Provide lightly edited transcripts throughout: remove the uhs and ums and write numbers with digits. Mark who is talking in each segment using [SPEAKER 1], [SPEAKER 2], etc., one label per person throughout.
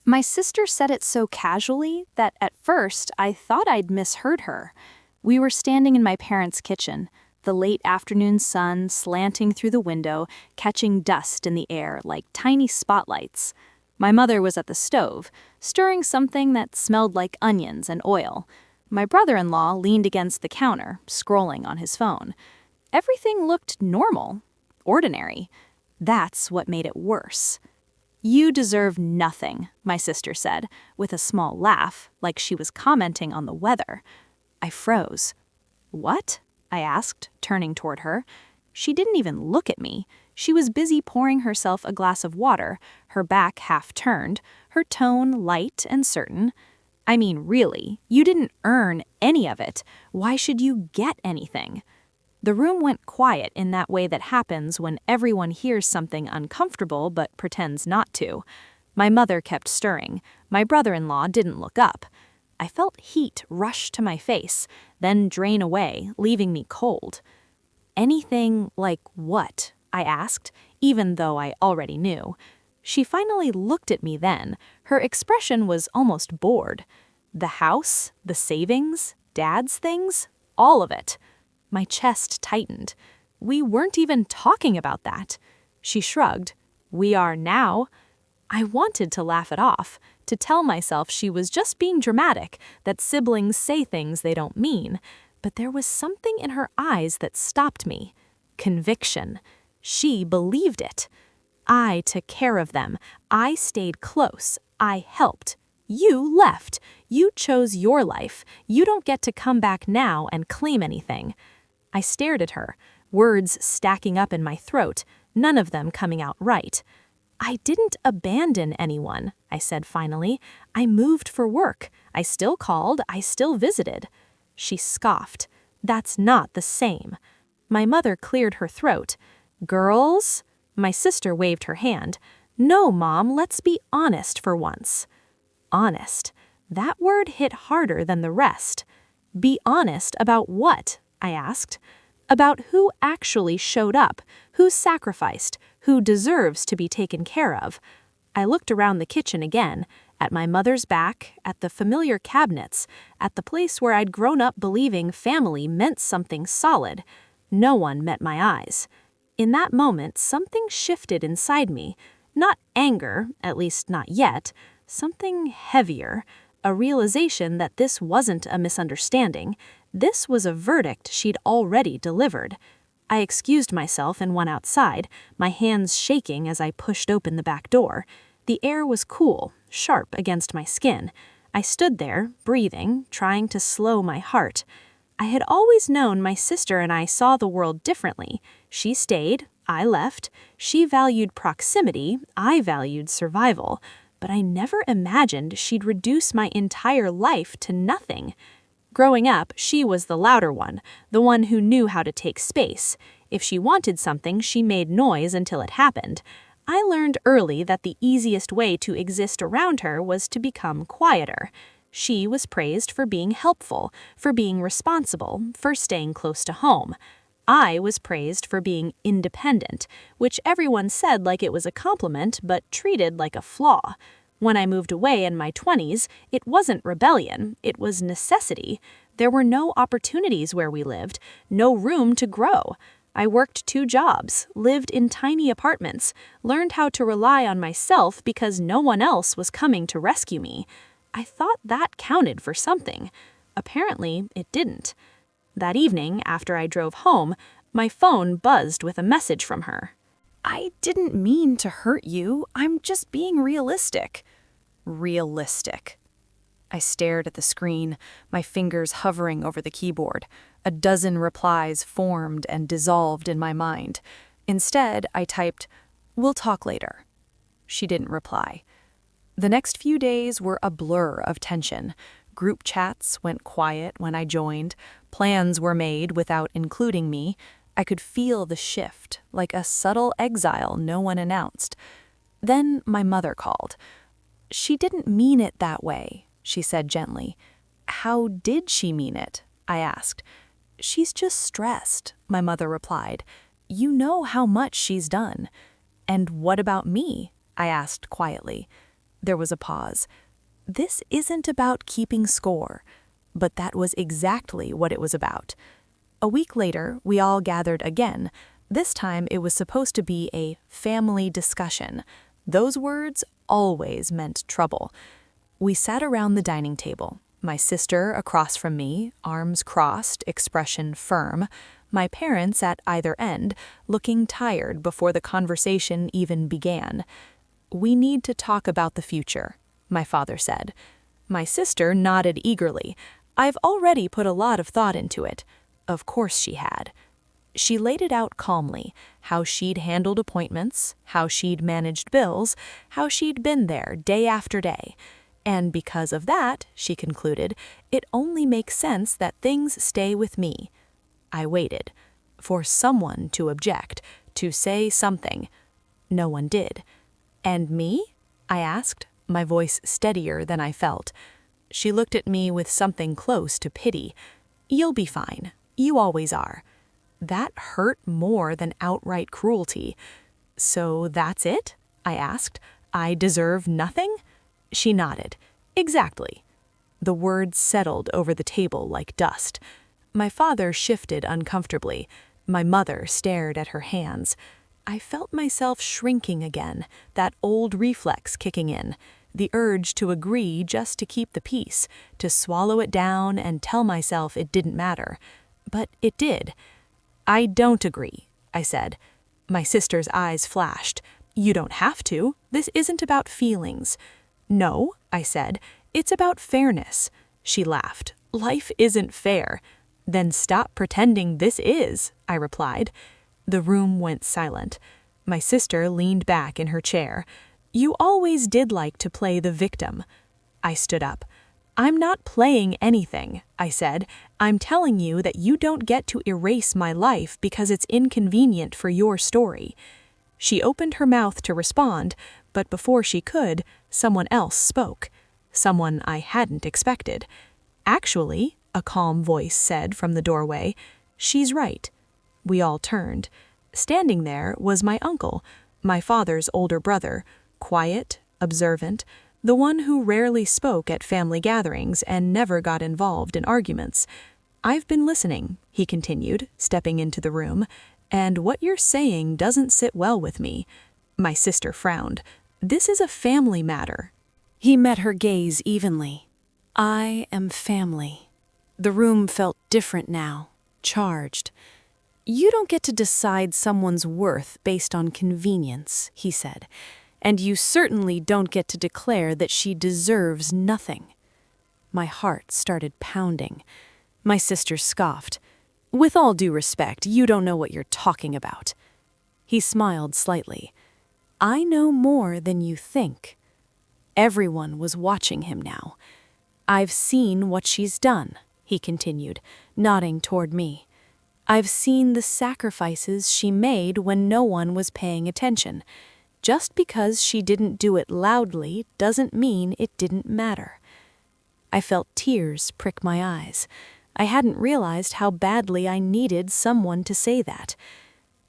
[SPEAKER 1] My sister said it so casually that at first I thought I'd misheard her. We were standing in my parents' kitchen, the late afternoon sun slanting through the window, catching dust in the air like tiny spotlights. My mother was at the stove, stirring something that smelled like onions and oil. My brother-in-law leaned against the counter, scrolling on his phone. Everything looked normal, ordinary. That's what made it worse. "You deserve nothing," my sister said, with a small laugh, like she was commenting on the weather. I froze. "What?" I asked, turning toward her. She didn't even look at me. She was busy pouring herself a glass of water, her back half turned, her tone light and certain. "I mean, really, you didn't earn any of it. Why should you get anything?" The room went quiet in that way that happens when everyone hears something uncomfortable but pretends not to. My mother kept stirring. My brother-in-law didn't look up. I felt heat rush to my face, then drain away, leaving me cold. "Anything like what?" I asked, even though I already knew. She finally looked at me then. Her expression was almost bored. "The house, the savings, Dad's things, all of it." My chest tightened. "We weren't even talking about that." She shrugged. "We are now." I wanted to laugh it off, to tell myself she was just being dramatic, that siblings say things they don't mean, but there was something in her eyes that stopped me. Conviction. She believed it. I took care of them. I stayed close. I helped. You left. You chose your life. You don't get to come back now and claim anything. I stared at her, words stacking up in my throat, none of them coming out right. "I didn't abandon anyone," I said finally. "I moved for work. I still called. I still visited." She scoffed. "That's not the same." My mother cleared her throat. "Girls?" My sister waved her hand. "No, Mom, let's be honest for once." Honest. That word hit harder than the rest. "Be honest about what?" I asked. "About who actually showed up, who sacrificed, who deserves to be taken care of." I looked around the kitchen again, at my mother's back, at the familiar cabinets, at the place where I'd grown up believing family meant something solid. No one met my eyes. In that moment, something shifted inside me. Not anger, at least not yet, something heavier, a realization that this wasn't a misunderstanding. This was a verdict she'd already delivered. I excused myself and went outside, my hands shaking as I pushed open the back door. The air was cool, sharp against my skin. I stood there, breathing, trying to slow my heart. I had always known my sister and I saw the world differently. She stayed, I left. She valued proximity, I valued survival. But I never imagined she'd reduce my entire life to nothing. Growing up, she was the louder one, the one who knew how to take space. If she wanted something, she made noise until it happened. I learned early that the easiest way to exist around her was to become quieter. She was praised for being helpful, for being responsible, for staying close to home. I was praised for being independent, which everyone said like it was a compliment but treated like a flaw. When I moved away in my 20s, it wasn't rebellion, it was necessity. There were no opportunities where we lived, no room to grow. I worked 2 jobs, lived in tiny apartments, learned how to rely on myself because no one else was coming to rescue me. I thought that counted for something. Apparently, it didn't. That evening, after I drove home, my phone buzzed with a message from her. "I didn't mean to hurt you. I'm just being realistic." Realistic. I stared at the screen, my fingers hovering over the keyboard. A dozen replies formed and dissolved in my mind. Instead, I typed, "We'll talk later." She didn't reply. The next few days were a blur of tension. Group chats went quiet when I joined. Plans were made without including me. I could feel the shift, like a subtle exile no one announced. Then my mother called. "She didn't mean it that way," she said gently. "How did she mean it?" I asked. "She's just stressed," my mother replied. "You know how much she's done." "And what about me?" I asked quietly. There was a pause. This isn't about keeping score, but that was exactly what it was about. A week later, we all gathered again. This time it was supposed to be a family discussion. Those words always meant trouble. We sat around the dining table. My sister across from me, arms crossed, expression firm. My parents at either end, looking tired before the conversation even began. "We need to talk about the future," my father said. My sister nodded eagerly. "I've already put a lot of thought into it." Of course she had. She laid it out calmly, how she'd handled appointments, how she'd managed bills, how she'd been there day after day. And because of that, she concluded, it only makes sense that things stay with me. I waited for someone to object, to say something. No one did. "And me?" I asked, my voice steadier than I felt. She looked at me with something close to pity. "You'll be fine. You always are." That hurt more than outright cruelty. "So that's it?" I asked. "I deserve nothing?" She nodded. "Exactly." The words settled over the table like dust. My father shifted uncomfortably. My mother stared at her hands. I felt myself shrinking again, that old reflex kicking in, the urge to agree just to keep the peace, to swallow it down and tell myself it didn't matter. But it did. "I don't agree," I said. My sister's eyes flashed. "You don't have to. This isn't about feelings." "No," I said. "It's about fairness." She laughed. "Life isn't fair." "Then stop pretending this is," I replied. The room went silent. My sister leaned back in her chair. "You always did like to play the victim." I stood up. "I'm not playing anything," I said. "I'm telling you that you don't get to erase my life because it's inconvenient for your story." She opened her mouth to respond, but before she could, someone else spoke. Someone I hadn't expected. "Actually," a calm voice said from the doorway, "she's right." We all turned. Standing there was my uncle, my father's older brother, quiet, observant, the one who rarely spoke at family gatherings and never got involved in arguments. "I've been listening," he continued, stepping into the room, "and what you're saying doesn't sit well with me." My sister frowned. "This is a family matter." He met her gaze evenly. "I am family." The room felt different now, charged. "You don't get to decide someone's worth based on convenience," he said. "And you certainly don't get to declare that she deserves nothing." My heart started pounding. My sister scoffed. "With all due respect, you don't know what you're talking about." He smiled slightly. "I know more than you think." Everyone was watching him now. "I've seen what she's done," he continued, nodding toward me. "I've seen the sacrifices she made when no one was paying attention. Just because she didn't do it loudly doesn't mean it didn't matter." I felt tears prick my eyes. I hadn't realized how badly I needed someone to say that.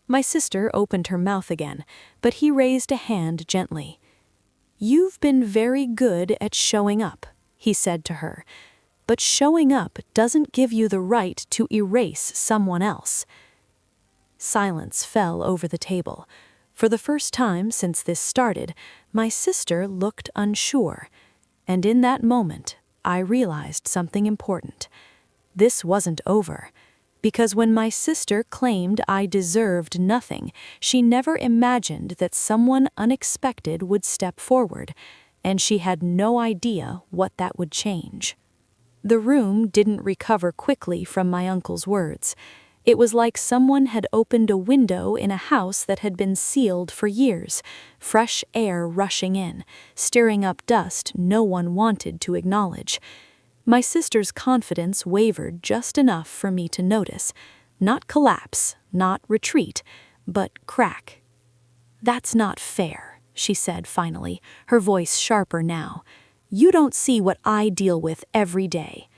[SPEAKER 1] My sister opened her mouth again, but he raised a hand gently. "You've been very good at showing up," he said to her. "But showing up doesn't give you the right to erase someone else." Silence fell over the table. For the first time since this started, my sister looked unsure. And in that moment, I realized something important. This wasn't over. Because when my sister claimed I deserved nothing, she never imagined that someone unexpected would step forward, and she had no idea what that would change. The room didn't recover quickly from my uncle's words. It was like someone had opened a window in a house that had been sealed for years, fresh air rushing in, stirring up dust no one wanted to acknowledge. My sister's confidence wavered just enough for me to notice. Not collapse, not retreat, but crack. "That's not fair," she said finally, her voice sharper now. "You don't see what I deal with every day."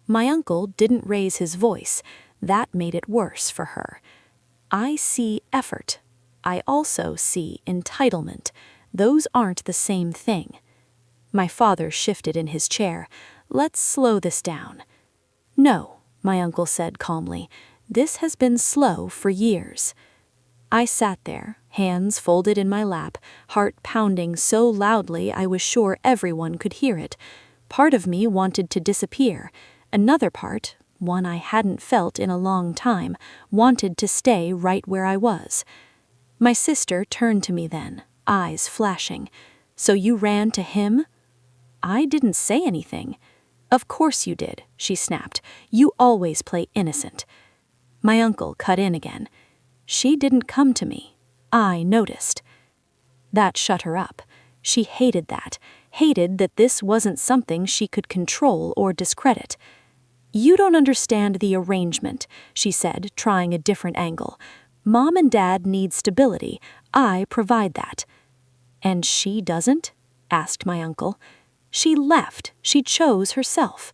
[SPEAKER 1] My uncle didn't raise his voice. That made it worse for her. "I see effort. I also see entitlement. Those aren't the same thing." My father shifted in his chair. "Let's slow this down." "No," my uncle said calmly. "This has been slow for years." I sat there, hands folded in my lap, heart pounding so loudly I was sure everyone could hear it. Part of me wanted to disappear. Another part, one I hadn't felt in a long time, wanted to stay right where I was. My sister turned to me then, eyes flashing. "So you ran to him?" I didn't say anything. "Of course you did," she snapped. "You always play innocent." My uncle cut in again. "She didn't come to me. I noticed." That shut her up. She hated that this wasn't something she could control or discredit. "You don't understand the arrangement," she said, trying a different angle. "Mom and Dad need stability. I provide that." "And she doesn't?" asked my uncle. "She left. She chose herself."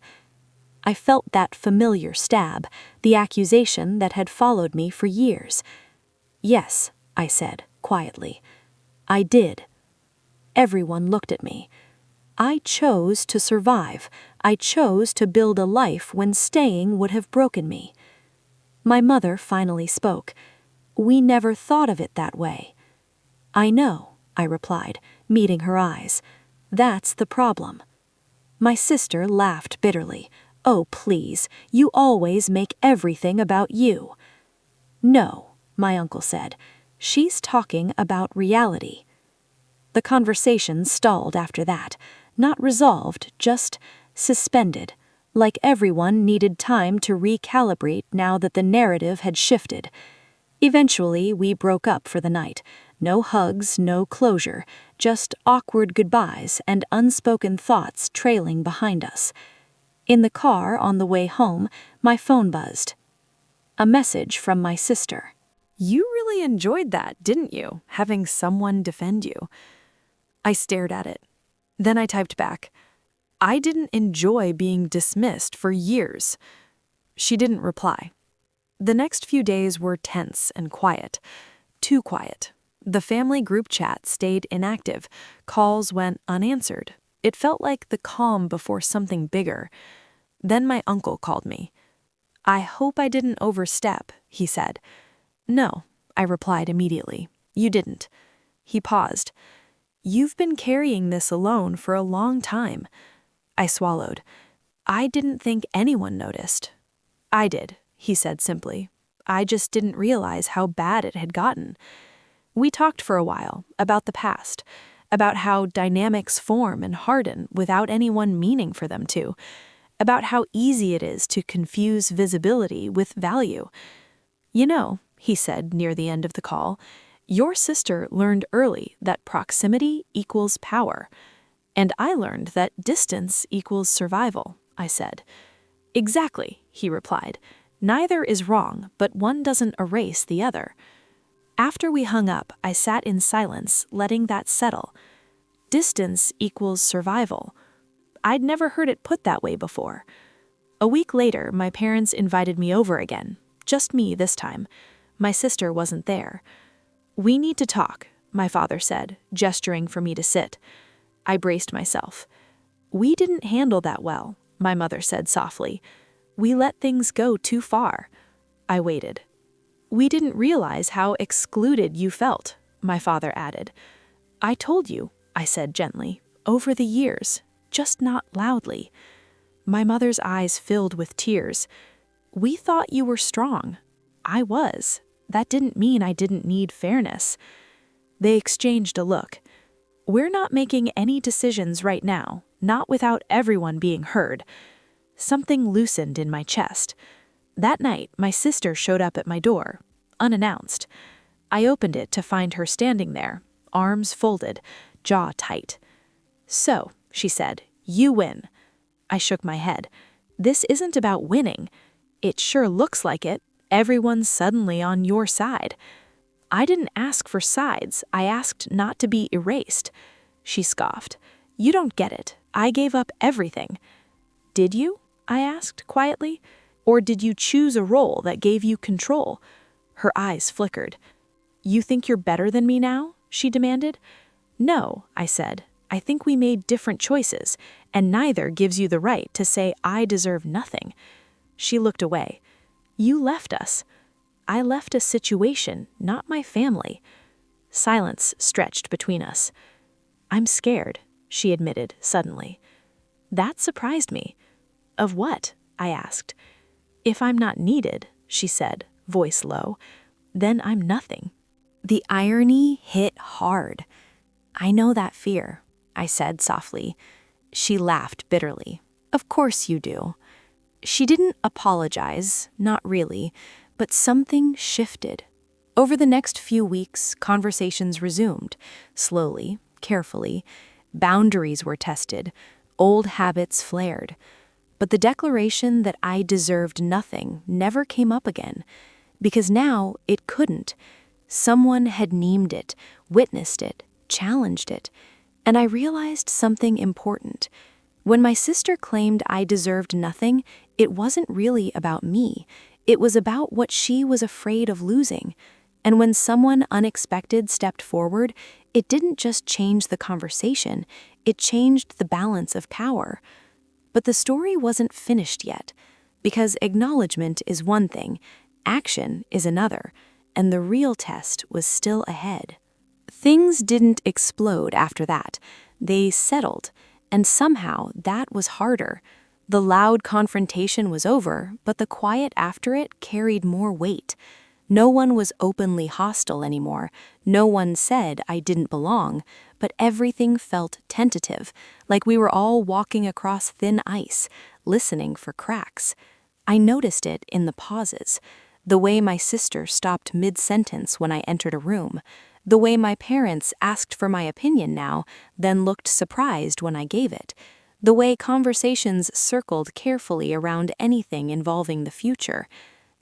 [SPEAKER 1] I felt that familiar stab, the accusation that had followed me for years. "Yes," I said, quietly. "I did." Everyone looked at me. I chose to survive. I chose to build a life when staying would have broken me. My mother finally spoke. "We never thought of it that way." "I know," I replied, meeting her eyes. "That's the problem." My sister laughed bitterly. "Oh, please, you always make everything about you." "No," my uncle said. "She's talking about reality." The conversation stalled after that. Not resolved, just suspended, like everyone needed time to recalibrate now that the narrative had shifted. Eventually, we broke up for the night. No hugs, no closure, just awkward goodbyes and unspoken thoughts trailing behind us. In the car on the way home, my phone buzzed. A message from my sister.
[SPEAKER 2] "You really enjoyed that, didn't you? Having someone defend you." I stared at it. Then I typed back, "I didn't enjoy being dismissed for years." She didn't reply. The next few days were tense and quiet. Too quiet. The family group chat stayed inactive. Calls went unanswered. It felt like the calm before something bigger. Then my uncle called me. "I hope I didn't overstep," he said. "No," I replied immediately. "You didn't." He paused. "You've been carrying this alone for a long time." I swallowed. "I didn't think anyone noticed." "I did," he said simply. "I just didn't realize how bad it had gotten." We talked for a while about the past, about how dynamics form and harden without anyone meaning for them to, about how easy it is to confuse visibility with value. "You know," he said near the end of the call, "your sister learned early that proximity equals power." "And I learned that distance equals survival," I said. "Exactly," he replied. "Neither is wrong, but one doesn't erase the other." After we hung up, I sat in silence, letting that settle. Distance equals survival. I'd never heard it put that way before. A week later, my parents invited me over again. Just me this time. My sister wasn't there. "We need to talk," my father said, gesturing for me to sit. I braced myself. "We didn't handle that well," my mother said softly. "We let things go too far." I waited. "We didn't realize how excluded you felt," my father added. "I told you," I said gently, "over the years, just not loudly." My mother's eyes filled with tears. "We thought you were strong." I was. That didn't mean I didn't need fairness. They exchanged a look. "We're not making any decisions right now, not without everyone being heard." Something loosened in my chest. That night, my sister showed up at my door, unannounced. I opened it to find her standing there, arms folded, jaw tight. "So," she said, "you win." I shook my head. "This isn't about winning." "It sure looks like it. Everyone's suddenly on your side." "I didn't ask for sides. I asked not to be erased." She scoffed. "You don't get it. I gave up everything." "Did you?" I asked quietly. "Or did you choose a role that gave you control?" Her eyes flickered. "You think you're better than me now?" she demanded. "No," I said. I think we made different choices, and neither gives you the right to say I deserve nothing." She looked away. "You left us. I left a situation, not my family." Silence stretched between us. "I'm scared," she admitted suddenly. That surprised me. "Of what?" I asked. "If I'm not needed," she said, voice low, "then I'm nothing." The irony hit hard. "I know that fear," I said softly. She laughed bitterly. "Of course you do." She didn't apologize, not really, but something shifted. Over the next few weeks, conversations resumed, slowly, carefully. Boundaries were tested, old habits flared. But the declaration that I deserved nothing never came up again, because now it couldn't. Someone had named it, witnessed it, challenged it, and I realized something important. When my sister claimed I deserved nothing, it wasn't really about me. It was about what she was afraid of losing. And when someone unexpected stepped forward, it didn't just change the conversation, it changed the balance of power. But the story wasn't finished yet, because acknowledgement is one thing, action is another, and the real test was still ahead. Things didn't explode after that. They settled, and somehow that was harder. The loud confrontation was over, but the quiet after it carried more weight. No one was openly hostile anymore. No one said I didn't belong, but everything felt tentative, like we were all walking across thin ice, listening for cracks. I noticed it in the pauses, the way my sister stopped mid-sentence when I entered a room, the way my parents asked for my opinion now, then looked surprised when I gave it, the way conversations circled carefully around anything involving the future.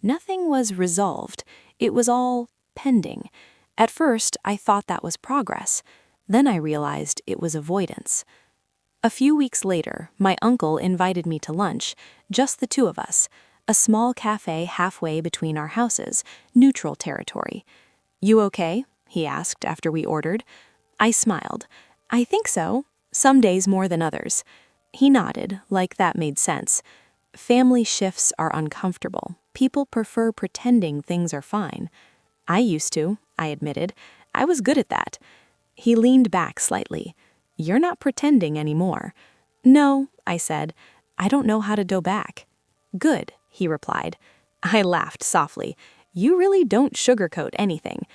[SPEAKER 2] Nothing was resolved. It was all pending. At first, I thought that was progress. Then I realized it was avoidance. A few weeks later, my uncle invited me to lunch, just the two of us, a small cafe halfway between our houses, neutral territory. "You okay?" he asked after we ordered. I smiled. "I think so. Some days more than others." He nodded, like that made sense. Family shifts are uncomfortable. People prefer pretending things are fine. I used to, I admitted. I was good at that. He leaned back slightly. "You're not pretending anymore." "No," I said. "I don't know how to go back." "Good," he replied. I laughed softly. "You really don't sugarcoat anything."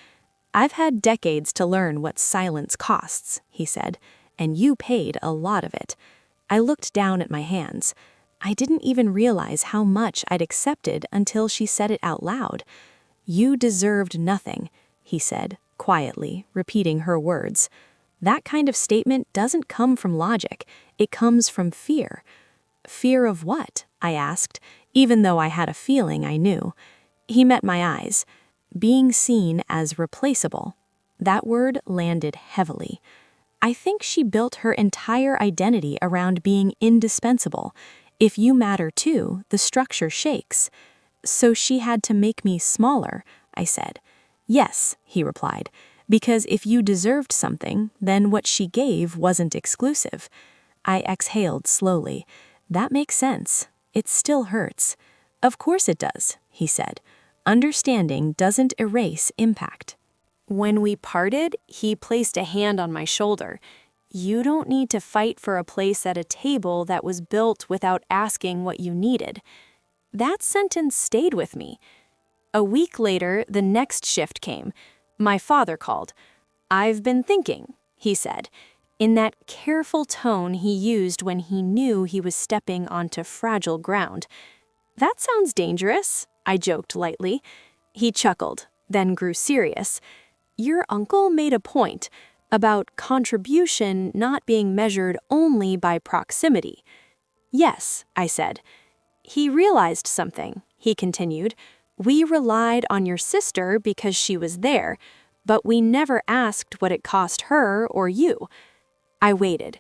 [SPEAKER 2] "I've had decades to learn what silence costs," he said, "and you paid a lot of it." I looked down at my hands. I didn't even realize how much I'd accepted until she said it out loud. "You deserved nothing," he said, quietly, repeating her words. That kind of statement doesn't come from logic. It comes from fear. "Fear of what?" I asked, even though I had a feeling I knew. He met my eyes. Being seen as replaceable. That word landed heavily. I think she built her entire identity around being indispensable. If you matter too, the structure shakes. "So she had to make me smaller," I said. "Yes," he replied, "because if you deserved something, then what she gave wasn't exclusive." I exhaled slowly. "That makes sense. It still hurts." "Of course it does," he said. "Understanding doesn't erase impact." When we parted, he placed a hand on my shoulder. "You don't need to fight for a place at a table that was built without asking what you needed." That sentence stayed with me. A week later, the next shift came. My father called. "I've been thinking," he said, in that careful tone he used when he knew he was stepping onto fragile ground. "That sounds dangerous," I joked lightly. He chuckled, then grew serious. "Your uncle made a point about contribution not being measured only by proximity." "Yes," I said. "He realized something," he continued. "We relied on your sister because she was there, but we never asked what it cost her or you." I waited.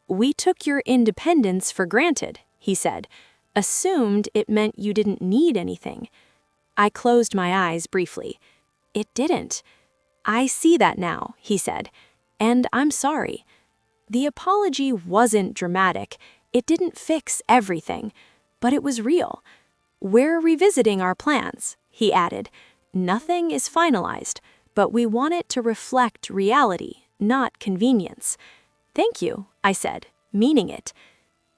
[SPEAKER 2] "We took your independence for granted," he said. "Assumed it meant you didn't need anything." I closed my eyes briefly. "It didn't." "I see that now," he said. "And I'm sorry." The apology wasn't dramatic. It didn't fix everything, but it was real. "We're revisiting our plans," he added. "Nothing is finalized, but we want it to reflect reality, not convenience." "Thank you," I said, meaning it.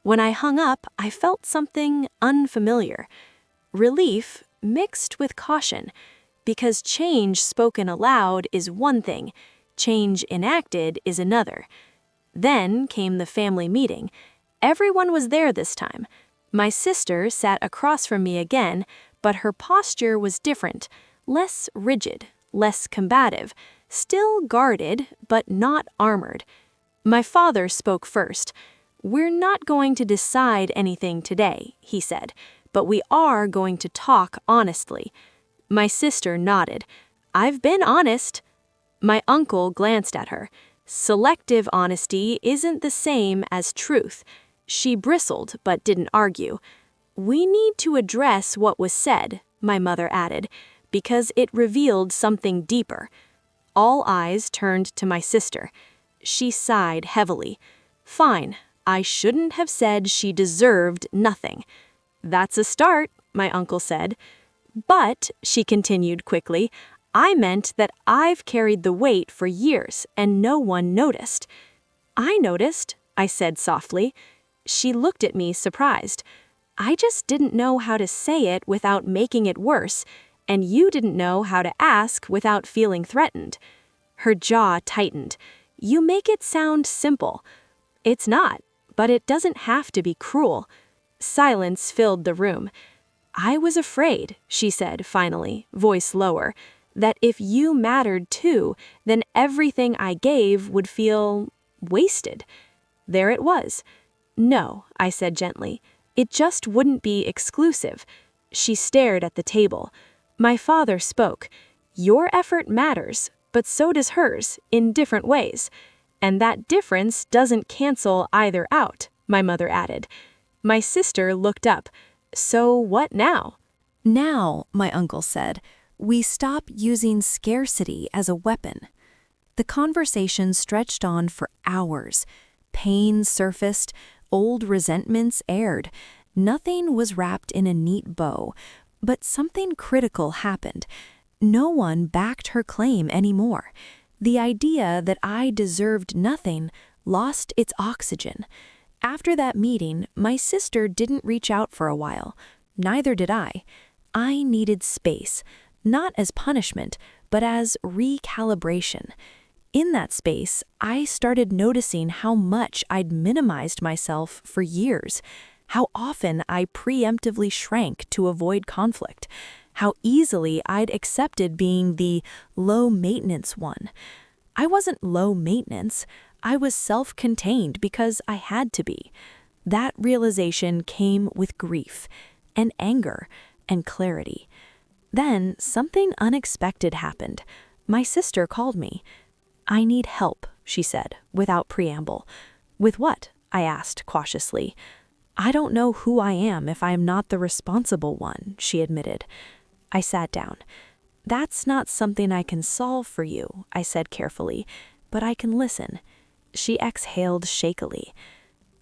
[SPEAKER 2] When I hung up, I felt something unfamiliar. Relief mixed with caution, because change spoken aloud is one thing, change enacted is another. Then came the family meeting. Everyone was there this time. My sister sat across from me again, but her posture was different, less rigid, less combative, still guarded, but not armored. My father spoke first. "We're not going to decide anything today," he said, "but we are going to talk honestly." My sister nodded. "I've been honest." My uncle glanced at her. "Selective honesty isn't the same as truth." She bristled but didn't argue. "We need to address what was said," my mother added, "because it revealed something deeper." All eyes turned to my sister. She sighed heavily. "Fine, I shouldn't have said she deserved nothing." "That's a start," my uncle said. "But," she continued quickly, "I meant that I've carried the weight for years and no one noticed." "I noticed," I said softly. She looked at me surprised. "I just didn't know how to say it without making it worse, and you didn't know how to ask without feeling threatened." Her jaw tightened. "You make it sound simple." "It's not, but it doesn't have to be cruel." Silence filled the room. "I was afraid," she said finally, voice lower, "that if you mattered too, then everything I gave would feel wasted." There it was. "No," I said gently, "it just wouldn't be exclusive." She stared at the table. My father spoke. "Your effort matters, but so does hers, in different ways. And that difference doesn't cancel either out," my mother added. My sister looked up. "So what now?"
[SPEAKER 1] Now, my uncle said, we stop using scarcity as a weapon. The conversation stretched on for hours. Pain surfaced, old resentments aired. Nothing was wrapped in a neat bow, but something critical happened. No one backed her claim anymore. The idea that I deserved nothing lost its oxygen. After that meeting, my sister didn't reach out for a while. Neither did I. I needed space, not as punishment, but as recalibration. In that space, I started noticing how much I'd minimized myself for years, how often I preemptively shrank to avoid conflict, how easily I'd accepted being the low-maintenance one. I wasn't low maintenance. I was self-contained because I had to be. That realization came with grief, and anger, and clarity. Then something unexpected happened. My sister called me. "I need help," she said, without preamble. "With what?" I asked cautiously. "I don't know who I am if I am not the responsible one," she admitted. I sat down. "That's not something I can solve for you," I said carefully, "but I can listen." She exhaled shakily.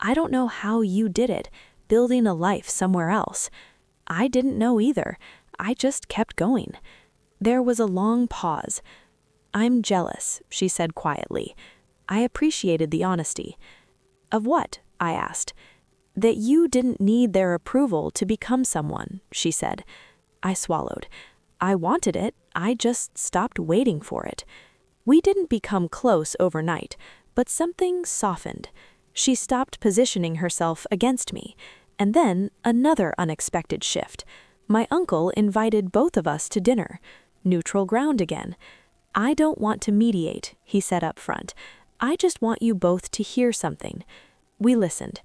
[SPEAKER 1] "I don't know how you did it, building a life somewhere else." I didn't know either. I just kept going. There was a long pause. "I'm jealous," she said quietly. I appreciated the honesty. "Of what?" I asked. "That you didn't need their approval to become someone," she said. I swallowed. "I wanted it, I just stopped waiting for it." We didn't become close overnight, but something softened. She stopped positioning herself against me. And then another unexpected shift. My uncle invited both of us to dinner. Neutral ground again. "I don't want to mediate," he said up front. "I just want you both to hear something." We listened.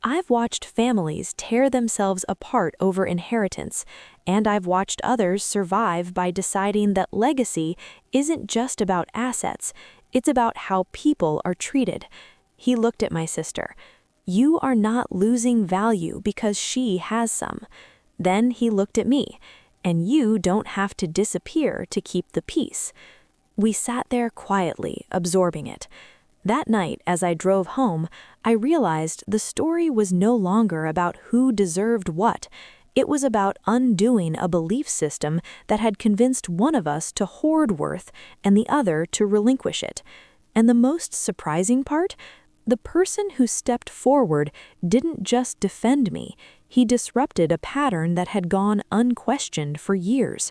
[SPEAKER 1] I've watched families tear themselves apart over inheritance, and I've watched others survive by deciding that legacy isn't just about assets, it's about how people are treated. He looked at my sister. "You are not losing value because she has some." Then he looked at me. "And you don't have to disappear to keep the peace." We sat there quietly, absorbing it.
[SPEAKER 2] That night, as I drove home, I realized the story was no longer about who deserved what. It was about undoing a belief system that had convinced one of us to hoard worth and the other to relinquish it. And the most surprising part? The person who stepped forward didn't just defend me, he disrupted a pattern that had gone unquestioned for years.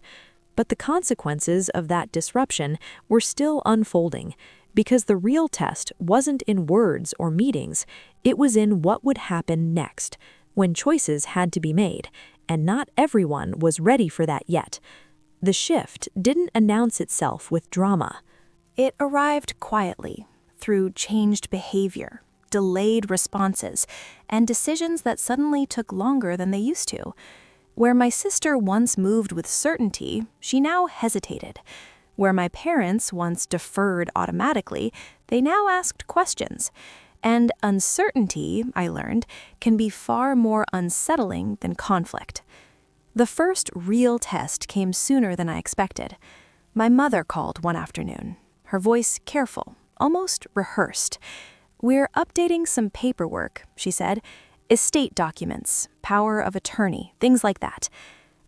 [SPEAKER 2] But the consequences of that disruption were still unfolding, because the real test wasn't in words or meetings, it was in what would happen next, when choices had to be made, and not everyone was ready for that yet. The shift didn't announce itself with drama.
[SPEAKER 1] It arrived quietly, through changed behavior, delayed responses, and decisions that suddenly took longer than they used to. Where my sister once moved with certainty, she now hesitated. Where my parents once deferred automatically, they now asked questions. And uncertainty, I learned, can be far more unsettling than conflict. The first real test came sooner than I expected. My mother called one afternoon, her voice careful, almost rehearsed. "We're updating some paperwork," she said. "Estate documents, power of attorney, things like that."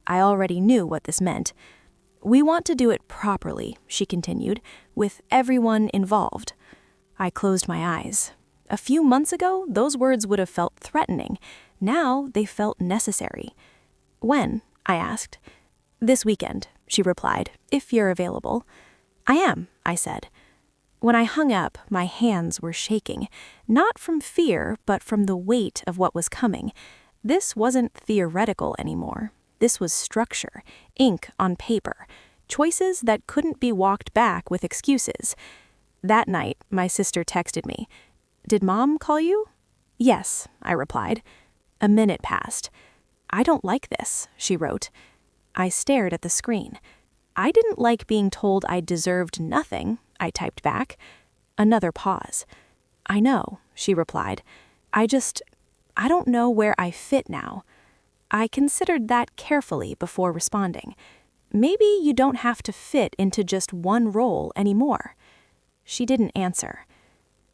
[SPEAKER 1] I already knew what this meant. "We want to do it properly," she continued, "with everyone involved." I closed my eyes. A few months ago, those words would have felt threatening. Now they felt necessary. "When?" I asked. "This weekend," she replied, "if you're available." "I am," I said. When I hung up, my hands were shaking, not from fear, but from the weight of what was coming. This wasn't theoretical anymore. This was structure, ink on paper, choices that couldn't be walked back with excuses. That night, my sister texted me. "Did Mom call you?" "Yes," I replied. A minute passed. "I don't like this," she wrote. I stared at the screen. "I didn't like being told I deserved nothing," I typed back. Another pause. "I know," she replied. I don't know where I fit now." I considered that carefully before responding. "Maybe you don't have to fit into just one role anymore." She didn't answer.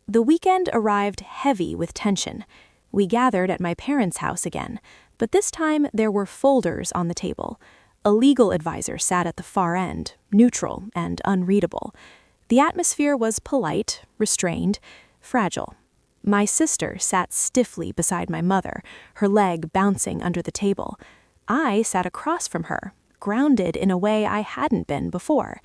[SPEAKER 1] The weekend arrived heavy with tension. We gathered at my parents' house again, but this time there were folders on the table. A legal advisor sat at the far end, neutral and unreadable. The atmosphere was polite, restrained, fragile. My sister sat stiffly beside my mother, her leg bouncing under the table. I sat across from her, grounded in a way I hadn't been before.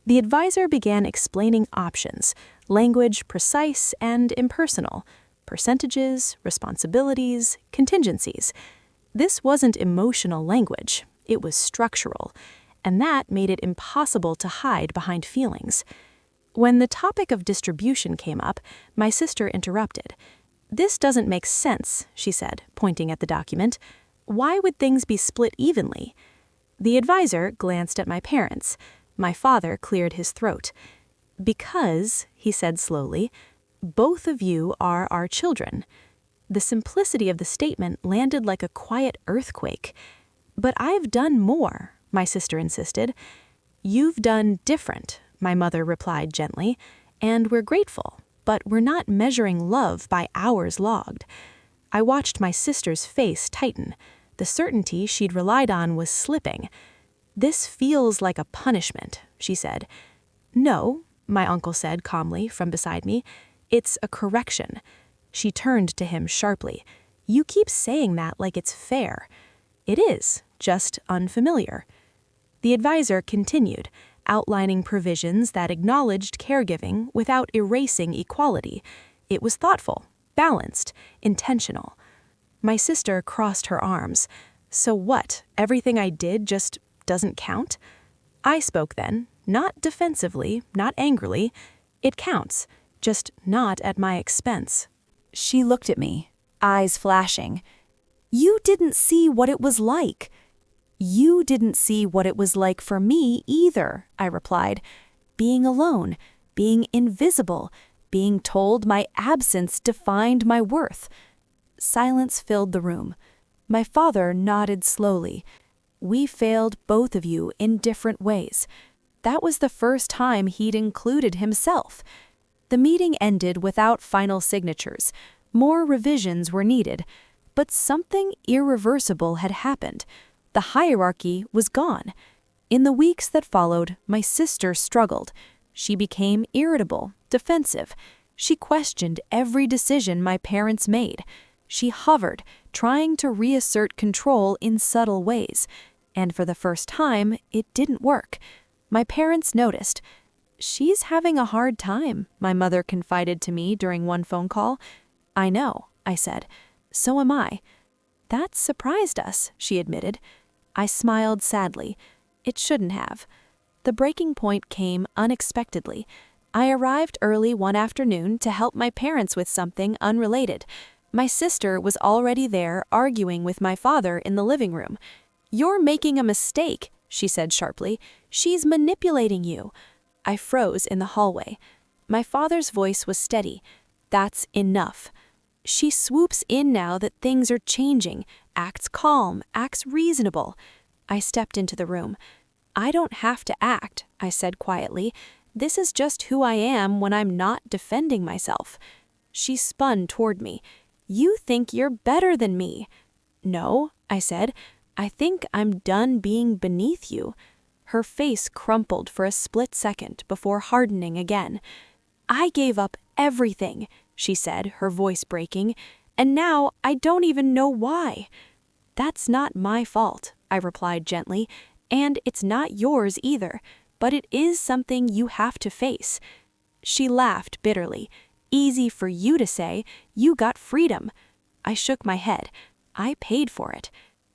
[SPEAKER 1] The advisor began explaining options, language precise and impersonal, percentages, responsibilities, contingencies. This wasn't emotional language, it was structural, and that made it impossible to hide behind feelings. When the topic of distribution came up, my sister interrupted. "This doesn't make sense," she said, pointing at the document. "Why would things be split evenly?" The advisor glanced at my parents. My father cleared his throat. "Because," he said slowly, "both of you are our children." The simplicity of the statement landed like a quiet earthquake. "But I've done more," my sister insisted. "You've done different," my mother replied gently, "and we're grateful, but we're not measuring love by hours logged." I watched my sister's face tighten. The certainty she'd relied on was slipping. "This feels like a punishment," she said. "No," my uncle said calmly from beside me. "It's a correction." She turned to him sharply. "You keep saying that like it's fair." "It is, just unfamiliar." The advisor continued, outlining provisions that acknowledged caregiving without erasing equality. It was thoughtful, balanced, intentional. My sister crossed her arms. "So what, everything I did just doesn't count?" I spoke then, not defensively, not angrily. "It counts, just not at my expense." She looked at me, eyes flashing. "You didn't see what it was like." "You didn't see what it was like for me either," I replied. "Being alone, being invisible, being told my absence defined my worth." Silence filled the room. My father nodded slowly. "We failed both of you in different ways." That was the first time he'd included himself. The meeting ended without final signatures. More revisions were needed. But something irreversible had happened. The hierarchy was gone. In the weeks that followed, my sister struggled. She became irritable, defensive. She questioned every decision my parents made. She hovered, trying to reassert control in subtle ways. And for the first time, it didn't work. My parents noticed. "She's having a hard time," my mother confided to me during one phone call. "I know," I said. "So am I." "That surprised us," she admitted. I smiled sadly. It shouldn't have. The breaking point came unexpectedly. I arrived early one afternoon to help my parents with something unrelated. My sister was already there arguing with my father in the living room. "You're making a mistake," she said sharply. "She's manipulating you." I froze in the hallway. My father's voice was steady. "That's enough. She swoops in now that things are changing, acts calm, acts reasonable." I stepped into the room. "I don't have to act," I said quietly. "This is just who I am when I'm not defending myself." She spun toward me. "You think you're better than me." "No," I said. "I think I'm done being beneath you." Her face crumpled for a split second before hardening again. "I gave up everything," she said, her voice breaking, "and now I don't even know why." "That's not my fault," I replied gently, "and it's not yours either, but it is something you have to face." She laughed bitterly. "Easy for you to say. You got freedom." I shook my head. "I paid for it."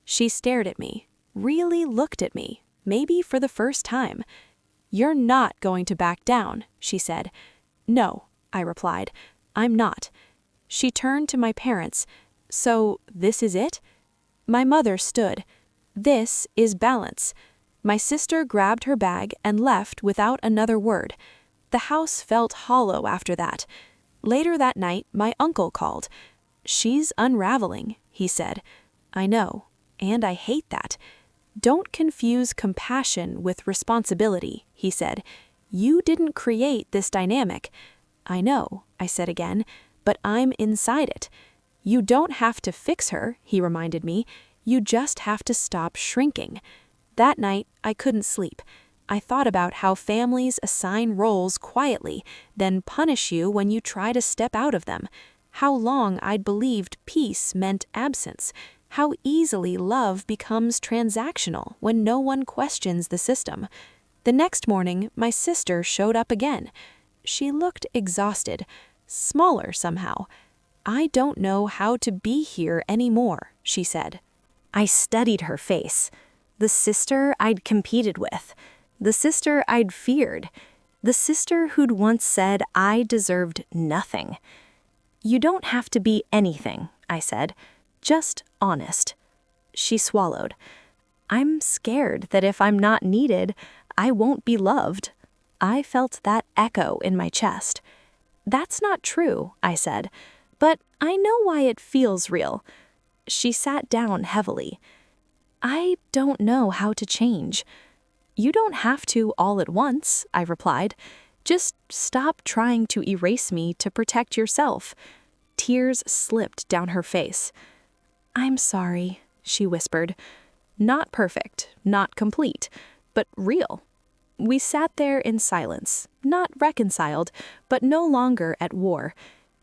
[SPEAKER 1] She stared at me, really looked at me, maybe for the first time. "You're not going to back down," she said. "No," I replied. "I'm not." She turned to my parents. "So this is it?" My mother stood. "This is balance." My sister grabbed her bag and left without another word. The house felt hollow after that. Later that night, my uncle called. "She's unraveling," he said. "I know, and I hate that." "Don't confuse compassion with responsibility," he said. "You didn't create this dynamic." "I know," I said again, "but I'm inside it." "You don't have to fix her," he reminded me. "You just have to stop shrinking." That night, I couldn't sleep. I thought about how families assign roles quietly, then punish you when you try to step out of them. How long I'd believed peace meant absence. How easily love becomes transactional when no one questions the system. The next morning, my sister showed up again. She looked exhausted, smaller somehow. "I don't know how to be here anymore," she said. I studied her face. The sister I'd competed with. The sister I'd feared. The sister who'd once said I deserved nothing. "You don't have to be anything," I said. "Just honest." She swallowed. "I'm scared that if I'm not needed, I won't be loved." I felt that echo in my chest. "That's not true," I said, "but I know why it feels real." She sat down heavily. "I don't know how to change." "You don't have to all at once," I replied. "Just stop trying to erase me to protect yourself." Tears slipped down her face. "I'm sorry," she whispered. Not perfect, not complete, but real. We sat there in silence, not reconciled, but no longer at war.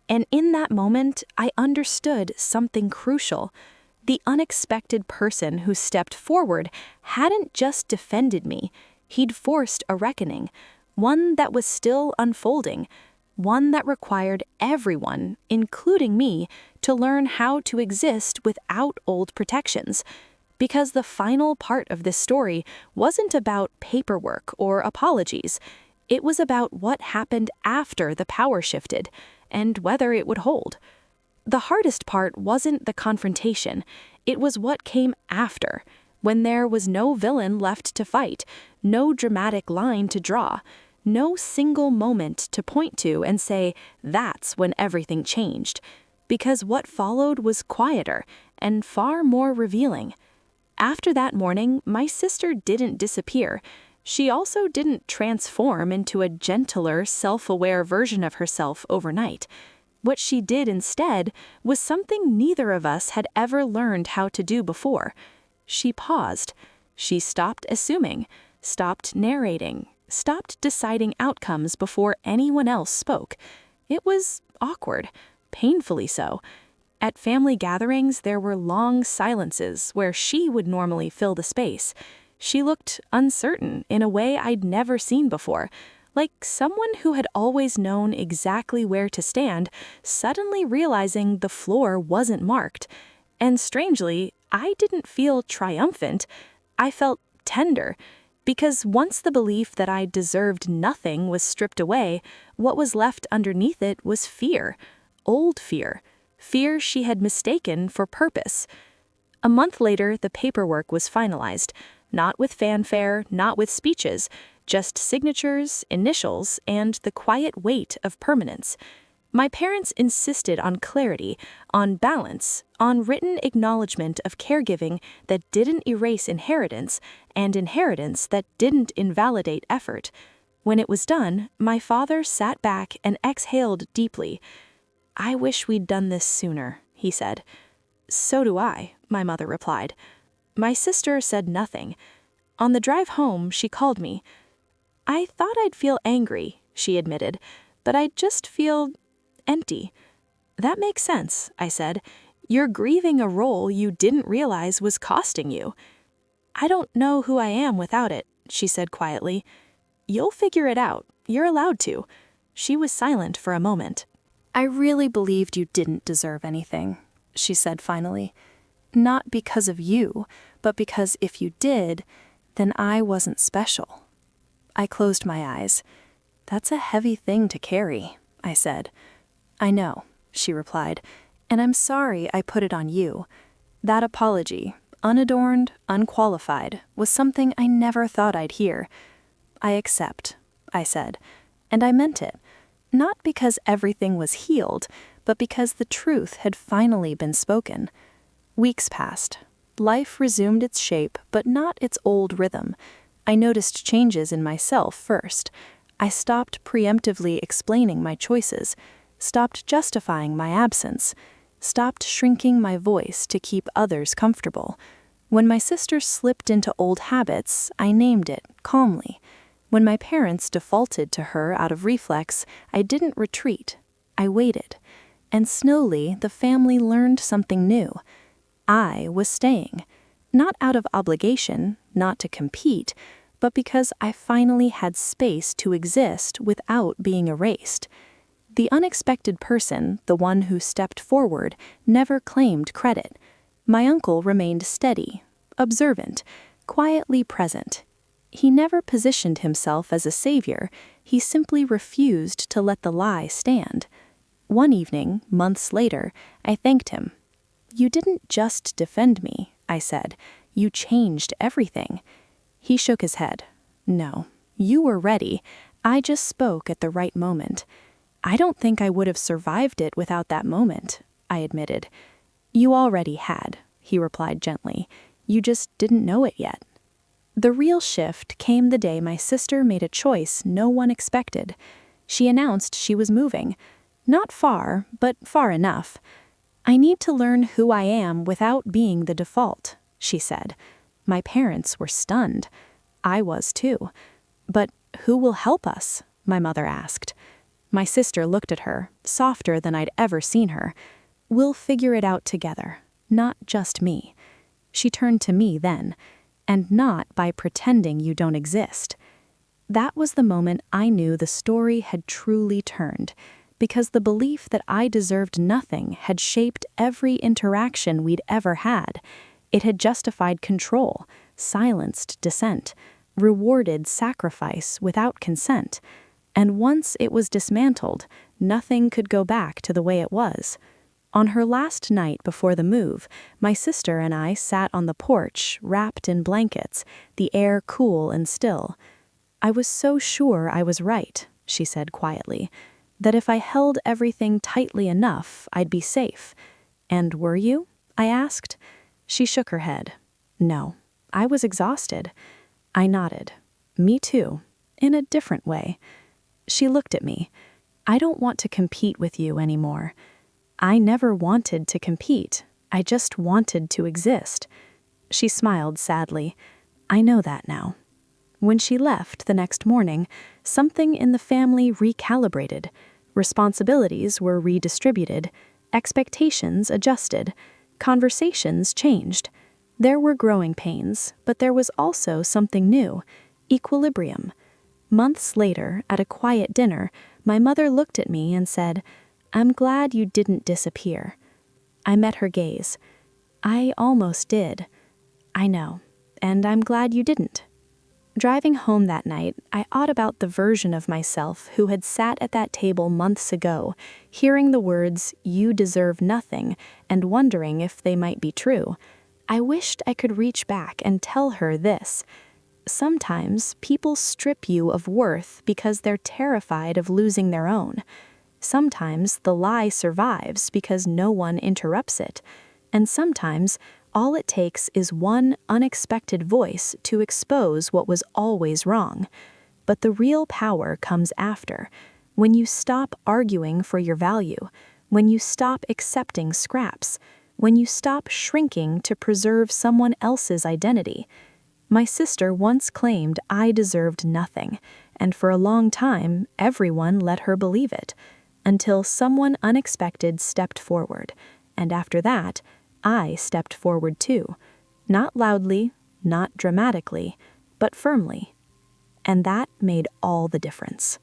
[SPEAKER 1] And in that moment, I understood something crucial. The unexpected person who stepped forward hadn't just defended me. He'd forced a reckoning, one that was still unfolding, one that required everyone, including me, to learn how to exist without old protections. Because the final part of this story wasn't about paperwork or apologies. It was about what happened after the power shifted, and whether it would hold. The hardest part wasn't the confrontation, it was what came after, when there was no villain left to fight, no dramatic line to draw, no single moment to point to and say, that's when everything changed. Because what followed was quieter and far more revealing. After that morning, my sister didn't disappear.
[SPEAKER 2] She also didn't transform into a gentler, self-aware version of herself overnight. What she did instead was something neither of us had ever learned how to do before. She paused. She stopped assuming, stopped narrating, stopped deciding outcomes before anyone else spoke. It was awkward, painfully so. At family gatherings, there were long silences where she would normally fill the space. She looked uncertain in a way I'd never seen before, like someone who had always known exactly where to stand, suddenly realizing the floor wasn't marked. And strangely, I didn't feel triumphant. I felt tender, because once the belief that I deserved nothing was stripped away, what was left underneath it was fear, old fear, fear she had mistaken for purpose. A month later, the paperwork was finalized, not with fanfare, not with speeches, just signatures, initials, and the quiet weight of permanence. My parents insisted on clarity, on balance, on written acknowledgement of caregiving that didn't erase inheritance, and inheritance that didn't invalidate effort. When it was done, my father sat back and exhaled deeply. "I wish we'd done this sooner," he said. "So do I," my mother replied. My sister said nothing. On the drive home, she called me. "I thought I'd feel angry," she admitted, "but I'd just feel empty." "That makes sense," I said. "You're grieving a role you didn't realize was costing you." "I don't know who I am without it," she said quietly. "You'll figure it out. You're allowed to." She was silent for a moment.
[SPEAKER 1] "I really believed you didn't deserve anything," she said finally. "Not because of you, but because if you did, then I wasn't special." I closed my eyes. "That's a heavy thing to carry," I said. "I know," she replied, "and I'm sorry I put it on you. That apology, unadorned, unqualified, was something I never thought I'd hear. I accept," I said, and I meant it. Not because everything was healed, but because the truth had finally been spoken. Weeks passed. Life resumed its shape, but not its old rhythm. I noticed changes in myself first. I stopped preemptively explaining my choices, stopped justifying my absence, stopped shrinking my voice to keep others comfortable. When my sister slipped into old habits, I named it calmly. When my parents defaulted to her out of reflex, I didn't retreat. I waited. And slowly, the family learned something new. I was staying. Not out of obligation, not to compete, but because I finally had space to exist without being erased. The unexpected person, the one who stepped forward, never claimed credit. My uncle remained steady, observant, quietly present. He never positioned himself as a savior. He simply refused to let the lie stand. One evening, months later, I thanked him. "You didn't just defend me," I said. "You changed everything." He shook his head. "No, you were ready. I just spoke at the right moment." "I don't think I would have survived it without that moment," I admitted. "You already had," he replied gently. "You just didn't know it yet." The real shift came the day my sister made a choice no one expected. She announced she was moving. Not far, but far enough. "I need to learn who I am without being the default," she said. My parents were stunned. I was too. "But who will help us?" my mother asked. My sister looked at her, softer than I'd ever seen her. "We'll figure it out together, not just me." She turned to me then. "And not by pretending you don't exist." That was the moment I knew the story had truly turned, because the belief that I deserved nothing had shaped every interaction we'd ever had. It had justified control, silenced dissent, rewarded sacrifice without consent. And once it was dismantled, nothing could go back to the way it was. On her last night before the move, my sister and I sat on the porch, wrapped in blankets, the air cool and still. "I was so sure I was right," she said quietly, "that if I held everything tightly enough, I'd be safe." "And were you?" I asked. She shook her head. "No, I was exhausted." I nodded.
[SPEAKER 2] Me too, in a different way. She looked at me. I don't want to compete with you anymore. I never wanted to compete. I just wanted to exist. She smiled sadly. I know that now. When she left the next morning, something in the family recalibrated. Responsibilities were redistributed. Expectations adjusted. Conversations changed. There were growing pains, but there was also something new. Equilibrium. Months later, at a quiet dinner, my mother looked at me and said, I'm glad you didn't disappear. I met her gaze. I almost did. I know, and I'm glad you didn't. Driving home that night, I thought about the version of myself who had sat at that table months ago, hearing the words, "You deserve nothing," and wondering if they might be true. I wished I could reach back and tell her this. Sometimes people strip you of worth because they're terrified of losing their own. Sometimes the lie survives because no one interrupts it. And sometimes all it takes is one unexpected voice to expose what was always wrong. But the real power comes after, when you stop arguing for your value, when you stop accepting scraps, when you stop shrinking to preserve someone else's identity. My sister once claimed I deserved nothing, and for a long time, everyone let her believe it, until someone unexpected stepped forward, and after that, I stepped forward too. Not loudly, not dramatically, but firmly. And that made all the difference.